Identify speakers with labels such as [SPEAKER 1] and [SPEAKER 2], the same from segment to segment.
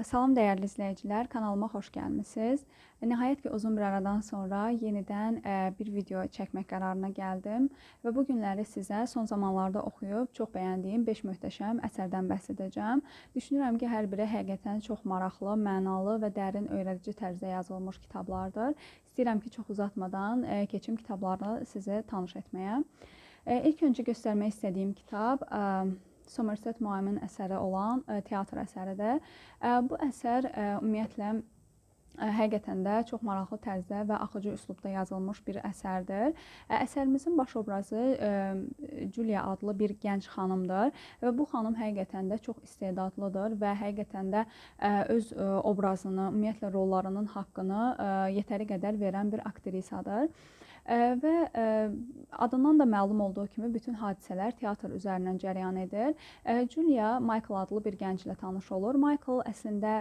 [SPEAKER 1] Salam dəyərli izləyicilər, kanalıma xoş gəlmisiniz. Nəhayət ki, uzun bir aradan sonra yenidən bir video çəkmək qərarına gəldim və bu günləri sizə son zamanlarda oxuyub çox bəyəndiyim 5 möhtəşəm əsərdən bəhs edəcəm. Düşünürəm ki, hər biri həqiqətən çox maraqlı, mənalı və dərin öyrədici tərzdə yazılmış kitablardır. İstəyirəm ki, çox uzatmadan keçim kitablarla sizi tanış etməyə. İlk öncə göstərmək istədiyim kitab Somerset Maughamin əsəri olan teatr əsəridir. Bu əsər ümumiyyətlə həqiqətən də çox maraqlı tərzdə və axıcı üslubda yazılmış bir əsərdir. Əsərimizin baş obrazı Julia adlı bir gənc xanımdır və bu xanım həqiqətən də çox istedadlıdır və həqiqətən də öz obrazını, ümumiyyətlə rollarının haqqını yetəri qədər verən bir aktrisadır. Və adından da məlum olduğu kimi bütün hadisələr teatr üzərindən cərəyan edir. Julia Michael adlı bir gənclə tanış olur. Michael əslində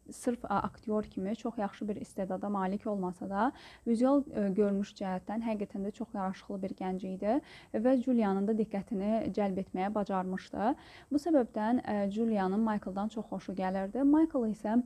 [SPEAKER 1] sırf aktyor kimi çox yaxşı bir istedada malik olmasa da, vizual görünüş cəhətdən həqiqətən də çox yaraşıqlı bir gənc idi və Julia'nın da diqqətini cəlb etməyə bacarmışdı. Bu səbəbdən Julia'nın Michael'dan çox xoşu gəlirdi. Michael isə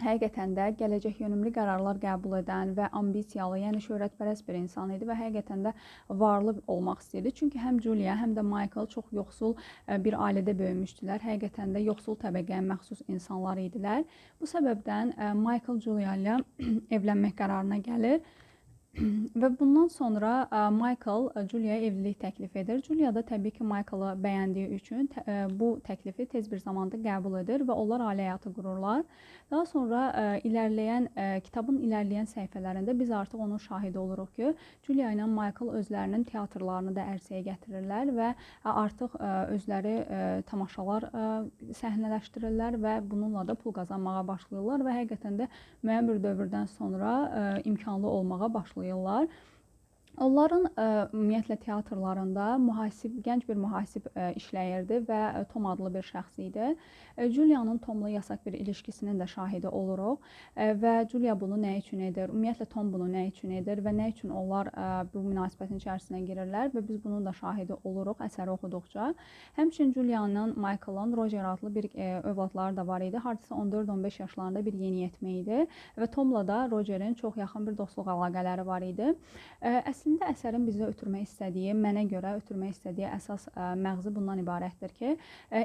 [SPEAKER 1] həqiqətən də gələcək yönümlü qərarlar qəbul edən və ambisiyalı, yəni şöhrətpərəst bir insan idi və həqiqətən də varlı olmaq istəyirdi. Çünki həm Julia, həm də Michael çox yoxsul bir ailədə böyümüşdülər. Həqiqətən də yoxsul təbəqəyə məxsus insanlar idilər. Bu səbəbdən Michael Julia ilə evlənmək qərarına gəlir. Və bundan sonra Michael Julia'ya evlilik təklif edir. Julia da təbii ki, Michael'ı bəyəndiyi üçün bu təklifi tez bir zamanda qəbul edir və onlar ailə həyatı qururlar. Daha sonra kitabın ilərləyən səhifələrində biz artıq onun şahidi oluruq ki, Julia ilə Michael özlərinin teatrlarını da ərsəyə gətirirlər və artıq özləri tamaşalar səhnələşdirirlər və bununla da pul qazanmağa başlayırlar və həqiqətən də müəyyən bir dövrdən sonra imkanlı olmağa başlayırlar. Onların ümumiyyətlə teatrlarında gənc bir mühasib işləyirdi və Tom adlı bir şəxs idi. Julia'nın Tomla yasaq bir ilişkisinin də şahidi oluruq və Julia bunu nə üçün edir? Ümumiyyətlə Tom bunu nə üçün edir və nə üçün onlar bu münasibətin içərisinə girirlər və biz bunun da şahidi oluruq əsəri oxuduqca. Həmçinin Julia'nın Michael'ın Roger adlı bir övladları da var idi. Hardasa 14-15 yaşlarında bir yeniyetmə idi və Tomla da Roger'in çox yaxın bir dostluq əlaqələri var idi. Əslində əsərin bizə mənə görə ötürmək istədiyi əsas məğzi bundan ibarətdir ki,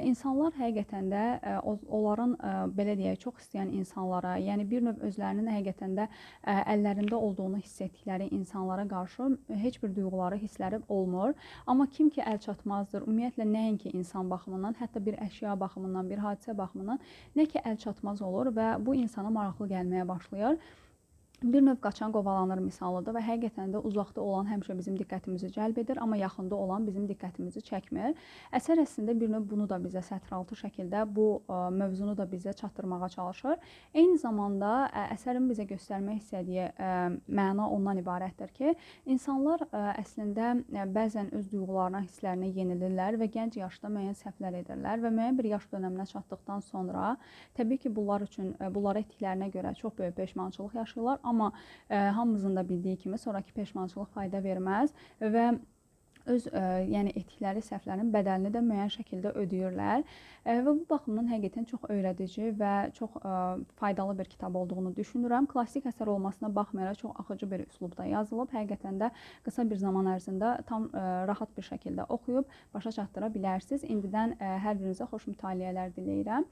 [SPEAKER 1] insanlar həqiqətən də onların belə deyək, çox istəyən insanlara, yəni bir növ özlərinin həqiqətən də əllərində olduğunu hiss etdikləri insanlara qarşı heç bir duyğuları, hissləri olmur. Amma kim ki əl çatmazdır, ümumiyyətlə nəinki insan baxımından, hətta bir əşya baxımından, bir hadisə baxımından nə ki əl çatmaz olur və bu insana maraqlı gəlməyə başlayır. Bir növ qaçan qovalanır misalıdır və həqiqətən də uzaqda olan həmişə bizim diqqətimizi cəlb edir, amma yaxında olan bizim diqqətimizi çəkmir. Əsər əslində bir növ bunu da bizə sətiraltı şəkildə bu mövzunu da bizə çatdırmağa çalışır. Eyni zamanda əsərin bizə göstərmək istədiyi məna ondan ibarətdir ki, insanlar əslində bəzən öz duyğularına, hisslərinə yenilirlər və gənc yaşda müəyyən səhvlər edirlər və müəyyən bir yaş dönəminə çatdıqdan sonra təbii ki, bunları etdiklərinə görə çox böyük peşmançılıq yaşayırlar. Amma hamımızın da bildiyi kimi sonraki peşmançılıq fayda verməz və öz yəni etdikləri səhvlərin bədəlini də müəyyən şəkildə ödəyirlər və bu baxımdan həqiqətən çox öyrədici və çox faydalı bir kitab olduğunu düşünürəm. Klassik əsər olmasına baxmayaraq çox axıcı bir üslubda yazılıb. Həqiqətən də qısa bir zaman ərzində tam rahat bir şəkildə oxuyub başa çatdıra bilərsiniz. İndidən hər birinizə xoş mütaliələr diləyirəm.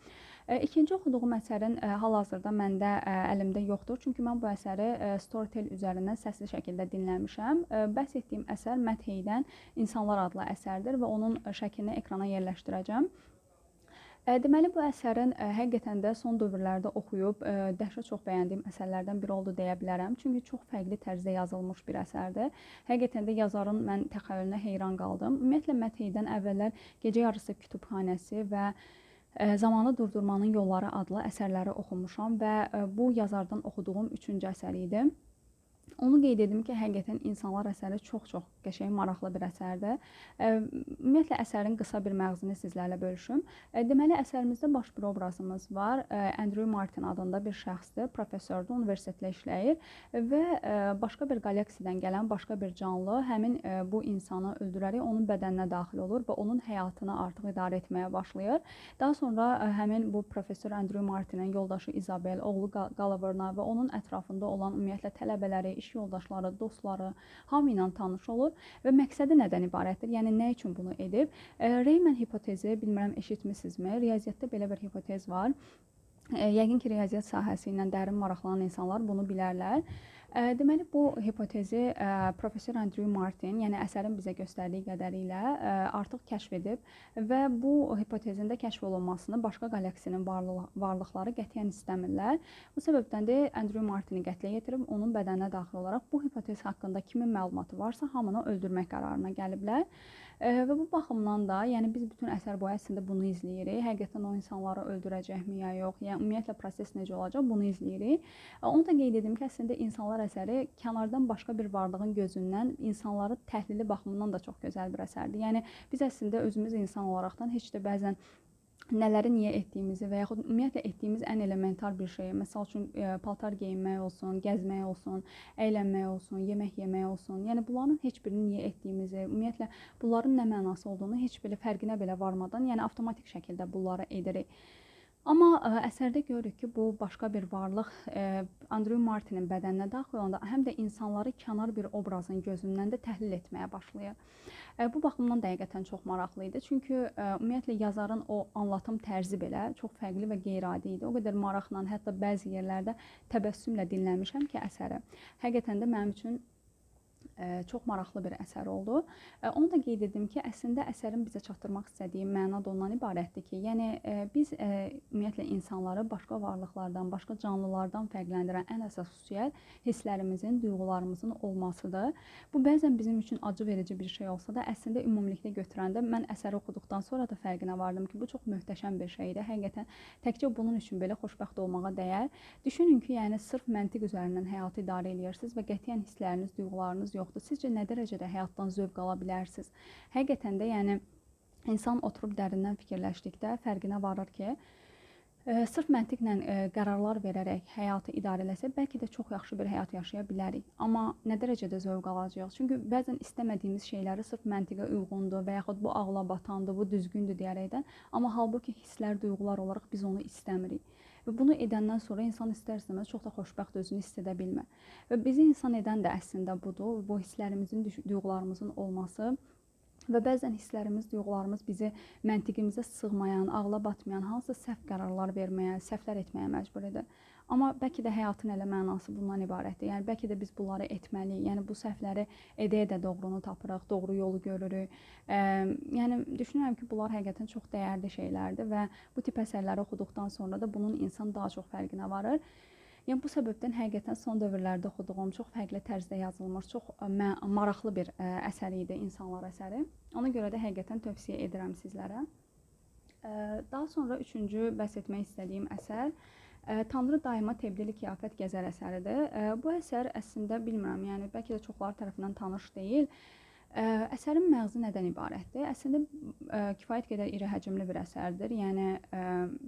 [SPEAKER 1] İkinci oxuduğum əsərin hal-hazırda məndə əlimdə yoxdur. Çünki mən bu əsəri Storytel üzərindən səsli şəkildə dinləmişəm. Bəhs etdiyim əsər Matt Haig'dən İnsanlar adlı əsərdir və onun şəklini ekrana yerləşdirəcəm. Deməli, bu əsərin həqiqətən də son dövrlərdə oxuyub dəhşət çox bəyəndiyim əsərlərdən biri oldu deyə bilərəm. Çünki çox fərqli tərzdə yazılmış bir əsərdir. Həqiqətən də yazarın mən təxəyyülünə heyran qaldım. Ümumiyyətlə, Matt Haig'dən əvvəllər Gecə Yarısı Kütüpxanəsi və Zamanı Durdurmanın Yolları adlı əsərləri oxumuşam və bu yazardan oxuduğum üçüncü əsər idi. Onu qeyd edim ki, həqiqətən İnsanlar əsəri çox-çox qəşəng, maraqlı bir əsərdir. Ümumiyyətlə əsərin qısa bir məğzini sizlərlə bölüşüm. Deməli, əsərimizdə baş bir obrazımız var. Andrew Martin adında bir şəxsdir, professordur, universitetdə işləyir və başqa bir qaleksiyadan gələn başqa bir canlı həmin bu insanı öldürərək onun bədəninə daxil olur və onun həyatını artıq idarə etməyə başlayır. Daha sonra həmin bu professor Andrew Martinin yoldaşı Isabel, oğlu Gulliver'la və onun ətrafında olan ümumiyyətlə tələbələri, iş yoldaşları, dostları hamı ilə tanış olur və məqsədi nədən ibarətdir? Yəni nə üçün bunu edib? Riemann hipotezi, bilmirəm eşitmisinizmi? Riyaziyyatda belə bir hipotez var. Yəqin ki, riyaziyyat sahəsi ilə dərin maraqlanan insanlar bunu bilərlər. Deməli, bu hipotezi professor Andrew Martin, yəni əsərin bizə göstərdiyi qədərilə artıq kəşf edib və bu hipotezin də kəşf olunmasını başqa qaleksiyasının varlıqları qətiyyən istəmirlər. Bu səbəbdən də Andrew Martini qətlə yetirib, onun bədəninə daxil olaraq bu hipotez haqqında kimin məlumatı varsa hamını öldürmək qərarına gəliblər. Və bu baxımdan da, yəni biz bütün əsər boyu əslində bunu izləyirik. Həqiqətən o insanları öldürəcəkmi ya yox, yəni ümumiyyətlə proses necə olacaq, bunu izləyirik. Onu da qeyd edim ki, əslində İnsanlar əsəri kənardan başqa bir varlığın gözündən insanları təhlili baxımından da çox gözəl bir əsərdir. Yəni biz əslində özümüz insan olaraqdan heç də bəzən nələri niyə etdiyimizi və yaxud ümumiyyətlə etdiyimiz ən elementar bir şey, məsəl üçün paltar geyinmək olsun, gəzmək olsun, əylənmək olsun, yemək yemək olsun, yəni bunların heç birini niyə etdiyimizi, ümumiyyətlə bunların nə mənası olduğunu heç belə fərqinə belə varmadan, yəni avtomatik şəkildə bunları edirik. Amma əsərdə görürük ki, bu başqa bir varlıq Andrew Martinin bədəninə daxil olanda həm də insanları kənar bir obrazın gözündən də təhlil etməyə başlayır. Bu baxımdan da həqiqətən çox maraqlı idi. Çünki ümumiyyətlə yazarın o anlatım tərzi belə çox fərqli və qeyri-adi idi. O qədər maraqla, hətta bəzi yerlərdə təbəssümlə dinləmişəm ki, əsəri. Həqiqətən də mənim üçün çox maraqlı bir əsər oldu. Onu da qeyd edim ki, əslində əsərin bizə çatdırmaq istədiyi məna da ondan ibarətdir ki, yəni biz ümumiyyətlə insanları başqa varlıqlardan, başqa canlılardan fərqləndirən ən əsas xüsusiyyət hisslərimizin, duyğularımızın olmasıdır. Bu bəzən bizim üçün acı verici bir şey olsa da, əslində ümumilikdə götürəndə mən əsəri oxuduqdan sonra da fərqinə vardım ki, bu çox möhtəşəm bir şeydir. Həqiqətən təkcə bunun üçün belə xoşbəxt olmağa dəyər. Düşünün ki, yəni sırf məntiq üzərindən həyatı idarə edirsiniz və qətiyyən hissləriniz, duyğularınız yoxdur. Sizcə nə dərəcədə həyatdan zövq ala bilərsiniz? Həqiqətən də yəni insan oturub dərindən fikirləşdikdə fərqinə varır ki, sırf məntiqlə qərarlar verərək həyatı idarə eləsə, bəlkə də çox yaxşı bir həyat yaşaya bilərik. Amma nə dərəcədə zövq alacağıq? Çünki bəzən istəmədiyimiz şeyləri sırf məntiqə uyğundur və yaxud bu ağla batandır, bu düzgündür deyərəkdən, amma halbuki hisslər, duyğular olaraq biz onu istəmirik. Və bunu edəndən sonra insan istər-istəməz çox da xoşbəxt özünü hiss edə bilmir. Və bizi insan edən də əslində budur, bu hisslərimizin, duyğularımızın olması və bəzən hisslərimiz, duyğularımız bizi məntiqimizə sığmayan, ağla batmayan hansısa səhv qərarlar verməyə, səhvlər etməyə məcbur edir. Amma bəlkə də həyatın elə mənası bundan ibarətdir. Yəni bəlkə də biz bunları etməliyik. Yəni bu səhvləri edə-edə doğrunu tapırıq, doğru yolu görürük. Yəni düşünürəm ki, bunlar həqiqətən çox dəyərli şeylərdir və bu tip əsərləri oxuduqdan sonra da bunun insan daha çox fərqinə varır. Yəni bu səbəbdən həqiqətən son dövrlərdə oxuduğum çox fərqli tərzdə yazılmış, çox maraqlı bir əsər idi, İnsanlar əsəri. Ona görə də həqiqətən tövsiyə edirəm sizlərə. Daha sonra üçüncü bəhs etmək istədiyim əsər Tanrı daima Tebliğli Qiyafət Gəzər əsəridir. Bu əsər əslində bilmirəm, yəni bəlkə də çoxları tərəfindən tanış deyil. Əsərin məğzi nədən ibarətdir? Əslində kifayət qədər iri həcmli bir əsərdir. Yəni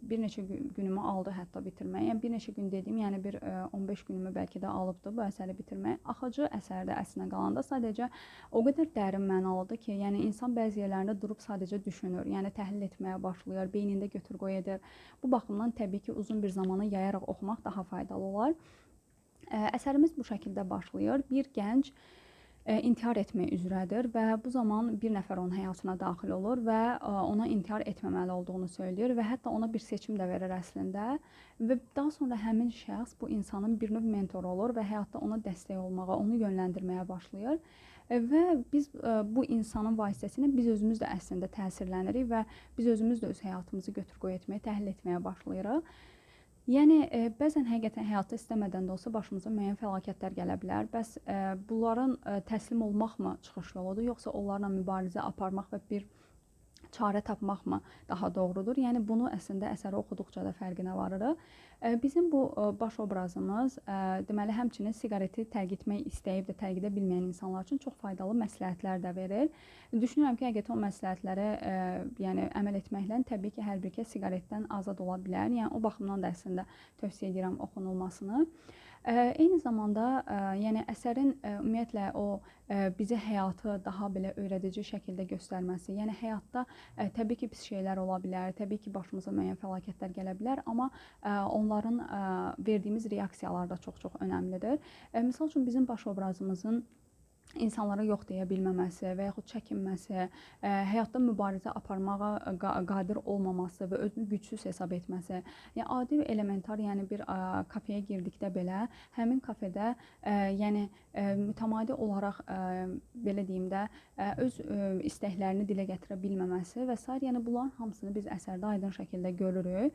[SPEAKER 1] bir neçə günümü aldı hətta bitirmək. Yəni bir neçə gün dediyim, yəni bir 15 günümü bəlkə də alıbdı bu əsəri bitirmək. Axıcı əsərdə əslinə qalanda sadəcə o qədər dərin mənalıdır ki, yəni insan bəzi yerlərində durub sadəcə düşünür, yəni təhlil etməyə başlayır, beynində götür-qoy edir. Bu baxımdan təbii ki, uzun bir zamanı yayaraq oxumaq daha faydalı olar. Əsərimiz bu şəkildə başlayır. Bir gənc intihar etmək üzrədir və bu zaman bir nəfər onun həyatına daxil olur və ona intihar etməməli olduğunu söyləyir və hətta ona bir seçim də verir əslində və daha sonra həmin şəxs bu insanın bir növ mentoru olur və həyatda ona dəstək olmağa, onu yönləndirməyə başlayır və biz bu insanın vasitəsilə biz özümüz də əslində təsirlənirik və biz özümüz də öz həyatımızı götür-qoy etməyə, təhlil etməyə başlayırıq. Yəni bəzən həqiqətən həyatda istəmədən də olsa başımıza müəyyən fəlakətlər gələ bilər. Bəs bunların təslim olmaqmı çıxış yoludur, yoxsa onlarla mübarizə aparmaq və bir çarə tapmaqmı daha doğrudur? Yəni bunu əslində əsəri oxuduqca da fərqinə varırıq. Bizim bu baş obrazımız deməli həmçinin siqareti tərk etmək istəyib də tərk edə bilməyən insanlar üçün çox faydalı məsləhətlər də verir. Düşünürəm ki, həqiqətən o məsləhətlərə yəni əməl etməklə təbii ki, hər bir kəs siqaretdən azad ola bilər. Yəni o baxımdan da əslində tövsiyə edirəm oxunulmasını. Eyni zamanda yəni əsərin ümumiyyətlə o bizə həyatı daha belə öyrədici şəkildə göstərməsi. Yəni həyatda təbii ki, pis şeylər ola bilər, təbii ki, başımıza müəyyən fəlakətlər gələ bilər, amma onların verdiyimiz reaksiyalar da çox-çox önəmlidir. Misal üçün bizim baş obrazımızın insanlara yox deyə bilməməsi və yaxud çəkinməsi, həyatda mübarizə aparmağa qadir olmaması və özünü gücsüz hesab etməsi. Yəni adi elementar, yəni bir kafeyə girdikdə belə həmin kafedə yəni mütəmadi olaraq belə deyim də öz istəklərini dilə gətirə bilməməsi və s. yəni bunların hamısını biz əsərdə aydın şəkildə görürük.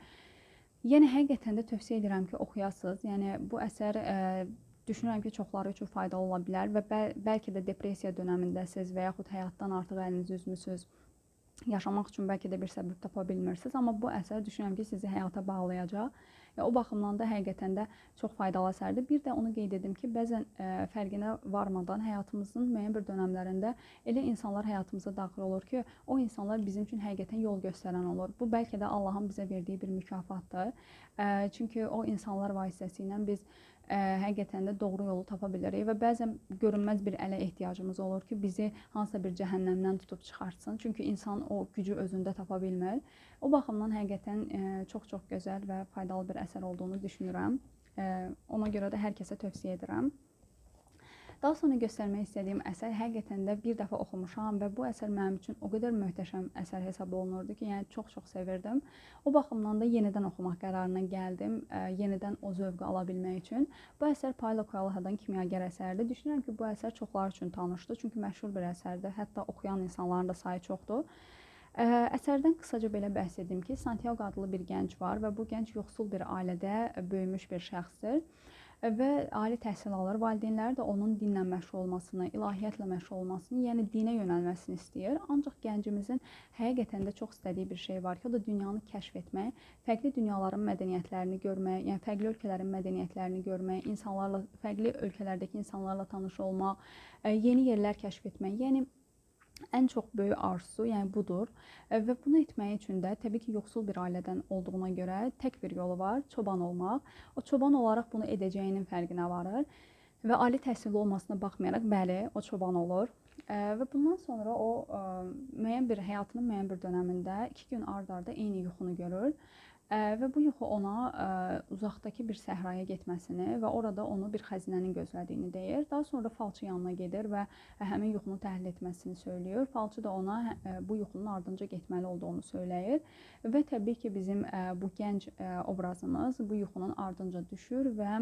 [SPEAKER 1] Yəni həqiqətən də tövsiyə edirəm ki, oxuyasınız. Yəni bu əsər düşünürəm ki, çoxları üçün faydalı ola bilər və bəlkə də depressiya dönəmindəsiz və yaxud həyatdan artıq əlinizi üzmüsünüz, yaşamaq üçün bəlkə də bir səbəb tapa bilmirsiniz, amma bu əsər düşünürəm ki, sizi həyata bağlayacaq. O baxımdan da həqiqətən də çox faydalı əsərdir. Bir də onu qeyd edim ki, bəzən fərqinə varmadan həyatımızın müəyyən bir dönəmlərində elə insanlar həyatımıza daxil olur ki, o insanlar bizim üçün həqiqətən yol göstərən olur. Bu bəlkə də Allahın bizə verdiyi bir mükafatdır. Çünki o insanlar vasitəsilə biz həqiqətən də doğru yolu tapa bilirik və bəzən görünməz bir ələ ehtiyacımız olur ki, bizi hansısa bir cəhənnəmdən tutub çıxartsın. Çünki insan o gücü özündə tapa bilmir. O baxımdan həqiqətən çox-çox gözəl və faydalı bir əsər olduğunu düşünürəm. Ona görə də hər kəsə tövsiyə edirəm. Daha sonra göstərmək istədiyim əsər həqiqətən də bir dəfə oxumuşam və bu əsər mənim üçün o qədər möhtəşəm əsər hesab olunurdu ki, yəni çox-çox sevirdim. O baxımdan da yenidən oxumaq qərarına gəldim, yenidən o zövqü ala bilmək üçün. Bu əsər Paulo Coelho'dan Kimyagər əsəridir. Düşünürəm ki, bu əsər çoxlar üçün tanışdır, çünki məşhur bir əsərdir. Hətta oxuyan insanların da sayı çoxdur. Əsərdən qısaca belə bəhs edim ki, Santiago adlı bir gənc var və bu gənc yoxsul bir ailədə böyümüş bir şəxsdir. Və ali təhsil alır. Valideynləri də onun dinlə məşğul olmasını, ilahiyyatla məşğul olmasını, yəni dinə yönəlməsini istəyir. Ancaq gəncimizin həqiqətən də çox istədiyi bir şey var ki, o da dünyanı kəşf etmək, fərqli dünyaların mədəniyyətlərini görmək, yəni fərqli ölkələrin mədəniyyətlərini görmək, insanlarla, fərqli ölkələrdəki insanlarla tanış olmaq, yeni yerlər kəşf etmək. Yəni ən çox böyük arzusu, yəni budur. Və bunu etmək üçün də təbii ki, yoxsul bir ailədən olduğuna görə tək bir yolu var, çoban olmaq. O çoban olaraq bunu edəcəyinin fərqinə varır və ali təhsilli olmasına baxmayaraq, bəli, o çoban olur. Və bundan sonra o həyatının müəyyən bir dönəmində 2 gün ard-arda eyni yuxunu görür. Və bu yuxu ona uzaqdakı bir səhraya getməsini və orada onu bir xəzinənin gözlədiyini deyir. Daha sonra falçı yanına gedir və həmin yuxunu təhlil etməsini söylüyor. Falçı da ona bu yuxunun ardınca getməli olduğunu söyləyir. Və təbii ki, bizim bu gənc obrazımız bu yuxunun ardınca düşür və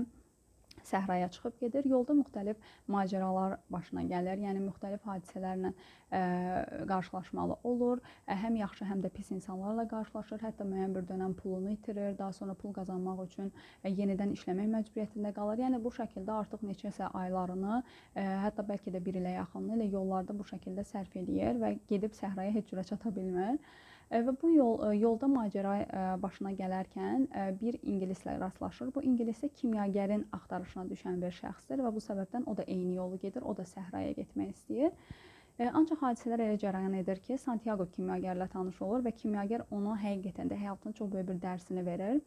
[SPEAKER 1] səhraya çıxıb gedir. Yolda müxtəlif macəralar başına gəlir. Yəni müxtəlif hadisələrlə qarşılaşmalı olur. Həm yaxşı, həm də pis insanlarla qarşılaşır. Hətta müəyyən bir dönəm pulunu itirir. Daha sonra pul qazanmaq üçün yenidən işləmək məcburiyyətində qalır. Yəni bu şəkildə artıq neçəsə aylarını, hətta bəlkə də 1 ilə yaxınını elə yollarda bu şəkildə sərf eləyir və gedib səhraya heç cürə çata bilmir. Və bu yolda macəra başına gələrkən bir ingilislə rastlaşır. Bu ingilis də kimyagərin axtarışına düşən bir şəxsdir və bu səbəbdən o da eyni yolu gedir, o da səhraya getmək istəyir. Ancaq hadisələr elə cərəyan edir ki, Santiago kimyagərlə tanış olur və kimyagər ona həqiqətən də həyatının çox böyük bir dərsini verir.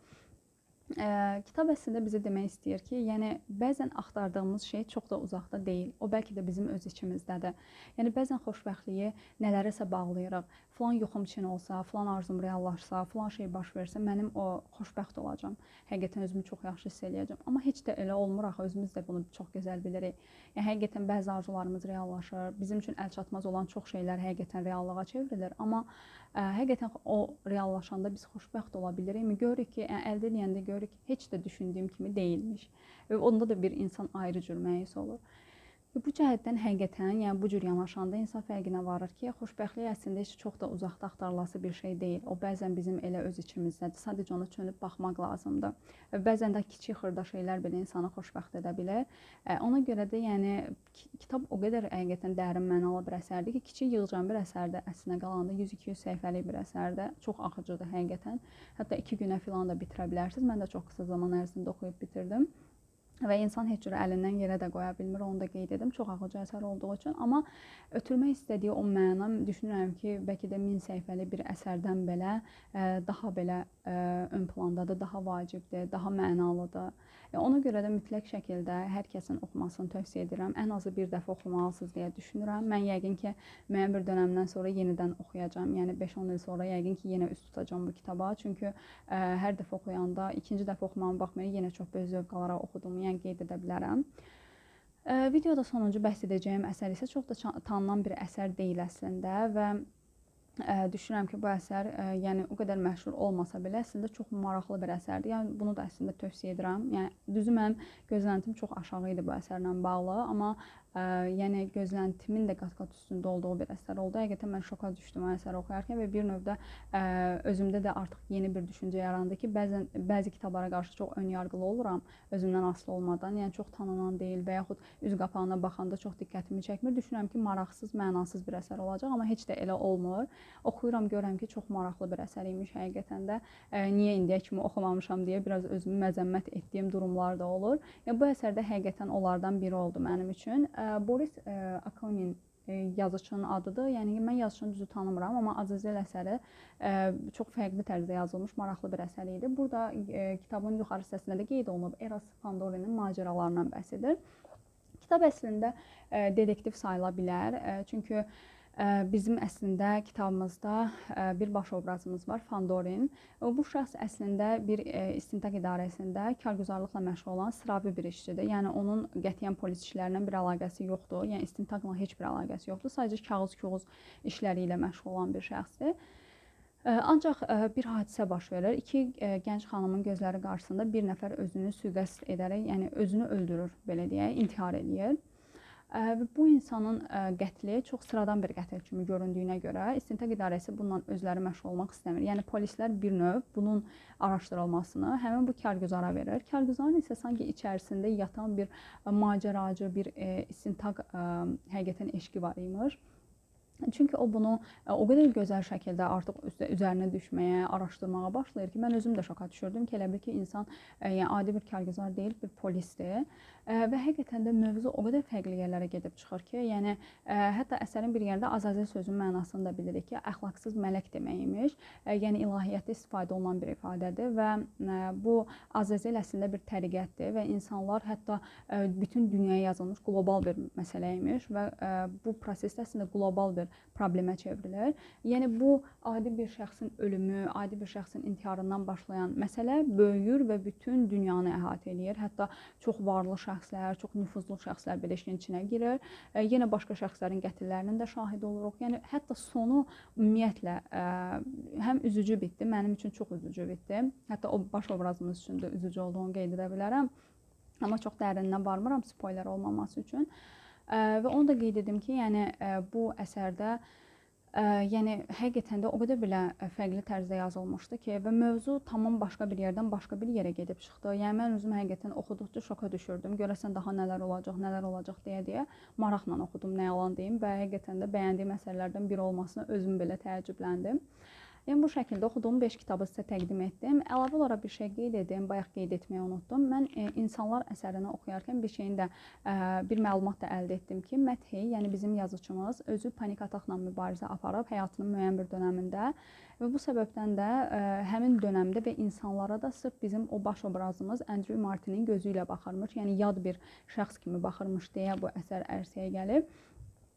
[SPEAKER 1] Kitab əslində bizə demək istəyir ki, yəni bəzən axtardığımız şey çox da uzaqda deyil. O bəlkə də bizim öz içimizdədir. Yəni bəzən xoşbəxtliyi nələrisə bağlayırıq. Falan yuxum Çin olsa, falan arzum reallaşsa, falan şey baş versə, mənim o xoşbəxt olacağam. Həqiqətən özümü çox yaxşı hiss eləyəcəm. Amma heç də elə olmur axı, özümüz də bunu çox gözəl bilirik. Yəni həqiqətən bəzi arzularımız reallaşır. Bizim üçün əlçatmaz olan çox şeylər həqiqətən reallığa çevrilir. Amma həqiqətən o reallaşanda biz xoşbəxt ola bilirikmi? Görürük ki, əldə edəndə görürük ki, heç də düşündüyüm kimi deyilmiş. Və onda da bir insan ayrı cür məyus olur. Və bu cəhətdən həqiqətən, yəni bu cür yanaşanda insan fərqinə varır ki, xoşbəxtlik əslində heç çox da uzaqda axtarılası bir şey deyil. O bəzən bizim elə öz içimizdədir. Sadəcə ona çönüb baxmaq lazımdır. Və bəzən də kiçik xırda şeylər belə insanı xoşbəxt edə bilər. Ona görə də yəni kitab o qədər həqiqətən dərin mənalı bir əsərdir ki, kiçik yığcam bir əsərdə əslinə qalanda 100-200 səhifəlik bir əsərdə çox axıcıdır həqiqətən. Hətta 2 günə filan da bitirə bilərsiniz. Mən də çox qısa zaman ərzində oxuyub bitirdim. Və insan heç cür əlindən yerə də qoya bilmir, onu da qeyd edim. Çox axıcı əsər olduğu üçün. Amma ötürmək istədiyi o məna, düşünürəm ki, bəlkə də 1000 səhifəli bir əsərdən belə daha belə ön plandadır, daha vacibdir, daha mənalıdır. Ona görə də mütləq şəkildə hər kəsin oxumasını tövsiyə edirəm. Ən azı bir dəfə oxumalısınız deyə düşünürəm. Mən yəqin ki, müəyyən bir dönəmdən sonra yenidən oxuyacağam. Yəni 5-10 il sonra yəqin ki, yenə üz tutacağam bu kitaba. Çünki hər dəfə oxuyanda, ikinci dəfə oxumağıma baxmayaraq yenə çox böyük zövq alaraq oxuduğumu yəni qeyd edə bilərəm. Videoda sonuncu bəhs edəcəyim əsər isə çox da tanınan bir əsər deyil əslində və düşünürəm ki, bu əsər yəni o qədər məşhur olmasa belə əslində çox maraqlı bir əsərdir. Yəni bunu da əslində tövsiyə edirəm. Yəni düzü mənim gözləntim çox aşağı idi bu əsərlə bağlı, amma yəni gözləntimin də qat-qat üstündə olduğu bir əsər oldu. Həqiqətən mən şoka düşdüm o əsəri oxuyarkən və bir növdə özümdə də artıq yeni bir düşüncə yarandı ki, bəzi kitablara qarşı çox önyargılı oluram, özümdən asılı olmadan. Yəni çox tanınan deyil və yaxud üz qapağına baxanda çox diqqətimi çəkmir. Düşünürəm ki, maraqsız, mənasız bir əsər olacaq, amma heç də elə olmur. Oxuyuram, görürəm ki, çox maraqlı bir əsər imiş həqiqətən də. Niyə indiyə kimi oxumamışam deyə biraz özümü məzəmmət etdiyim durumlar da olur. Yəni bu əsərdə həqiqətən onlardan biri oldu mənim üçün. Boris Akonin yazıçının adıdır. Yəni mən yazıçını düzü tanımıram, amma Azazel əsəri çox fərqli tərzdə yazılmış, maraqlı bir əsər idi. Burada kitabın yuxarı hissəsində də qeyd olunub Eros Pandorinin macəralarından bəhs edir. Kitab əslində dedektiv sayıla bilər. Çünki bizim əslində kitabımızda bir baş obrazımız var, Fandorin. Bu şəxs əslində bir istintaq idarəsində kargüzarlıqla məşğul olan sıravi bir işçidir. Yəni onun qətiyyən polis işlərindən bir əlaqəsi yoxdur. Yəni istintaqla heç bir əlaqəsi yoxdur. Sadəcə kağız-küğuz işləri ilə məşğul olan bir şəxsdir. Ancaq bir hadisə baş verir. İki gənc xanımın gözləri qarşısında bir nəfər özünü sui-qəsd edərək, yəni özünü öldürür, belə deyək, intihar eləyir. Və bu insanın qətli çox sıradan bir qətil kimi göründüyünə görə istintaq idarəsi bununla özləri məşğul olmaq istəmir. Yəni polislər bir növ bunun araşdırılmasını həmin bu kargüzara verir. Kargüzarın isə sanki içərisində yatan bir macəracı, bir istintaq həqiqətən eşqi var imiş. Çünki o bunu o qədər gözəl şəkildə artıq üzərinə düşməyə, araşdırmağa başlayır ki, mən özüm də şoka düşürdüm ki, elə bil ki, insan yəni adi bir kargüzar deyil, bir polisdir. Və həqiqətən də mövzu o qədər fərqli yerlərə gedib çıxır ki, yəni hətta əsərin bir yerində Azazel sözünün mənasını da bilirik ki, əxlaqsız mələk deməkmiş. Yəni ilahiyyatda istifadə olunan bir ifadədir və bu Azazel əslində bir təriqətdir və insanlar hətta bütün dünyaya yazılmış qlobal bir məsələ imiş və bu prosesdə əslində qlobal bir problemə çevrilir. Yəni bu adi bir şəxsin ölümü, adi bir şəxsin intiharından başlayan məsələ böyüyür və bütün dünyanı əhatə eləyir. Hətta çox varlı şəxslər, çox nüfuzlu şəxslər belə işin içinə girir. Yenə başqa şəxslərin qətillərinin də şahidi oluruq. Yəni hətta sonu ümumiyyətlə həm üzücü bitdi, mənim üçün çox üzücü bitdi. Hətta o baş obrazımız üçün də üzücü olduğunu qeyd edə bilərəm. Amma çox dərindən varmıram spoiler olmaması üçün. Və onu da qeyd edim ki, yəni bu əsərdə yəni həqiqətən də o qədər belə fərqli tərzdə yazılmışdı ki, və mövzu tamam başqa bir yerdən başqa bir yerə gedib çıxdı. Yəni mən özüm həqiqətən oxuduqca şoka düşürdüm. Görəsən daha nələr olacaq deyə maraqla oxudum, nə yalan deyim və həqiqətən də bəyəndiyim əsərlərdən biri olmasına özüm belə təəccübləndim. Yəni bu şəkildə oxuduğum 5 kitabı sizə təqdim etdim. Əlavə olaraq bir şey qeyd edim, bayaq qeyd etməyi unutdum. Mən insanlar əsərini oxuyarkən bir şeyin də bir məlumat da əldə etdim ki, Məthey, yəni bizim yazıçımız özü panik atakla mübarizə aparıb həyatının müəyyən bir dönəmində və bu səbəbdən də həmin dönəmdə və insanlara da sırf bizim o baş obrazımız Andrew Martinin gözü ilə baxırmış, yəni yad bir şəxs kimi baxırmış deyə bu əsər ərsəyə gəlib.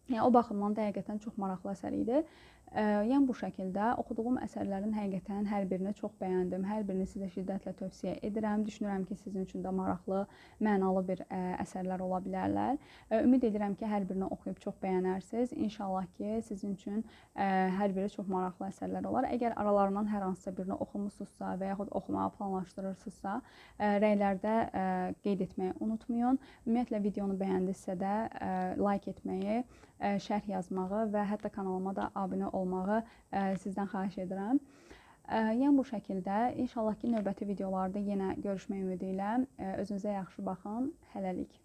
[SPEAKER 1] Yəni o baxımdan da həqiqətən çox maraqlı əsər idi. Yəni bu şəkildə oxuduğum əsərlərin həqiqətən hər birini çox bəyəndim. Hər birini sizə şiddətlə tövsiyə edirəm. Düşünürəm ki, sizin üçün də maraqlı, mənalı bir əsərlər ola bilərlər. Ümid edirəm ki, hər birini oxuyub çox bəyənərsiniz. İnşallah ki, sizin üçün hər biri çox maraqlı əsərlər olar. Əgər aralarından hər hansısa birini oxumusunuzsa və yaxud oxumağı planlaşdırırsınızsa, rəylərdə qeyd etməyi unutmayın. Ümumiyyətlə videonu bəyəndinizsə də like etməyi, şərh yazmağı və hətta kanalıma da abunə olmağı sizdən xahiş edirəm. Yəni bu şəkildə inşallah ki, növbəti videolarda yenə görüşmək ümidi ilə özünüzə yaxşı baxın. Hələlik.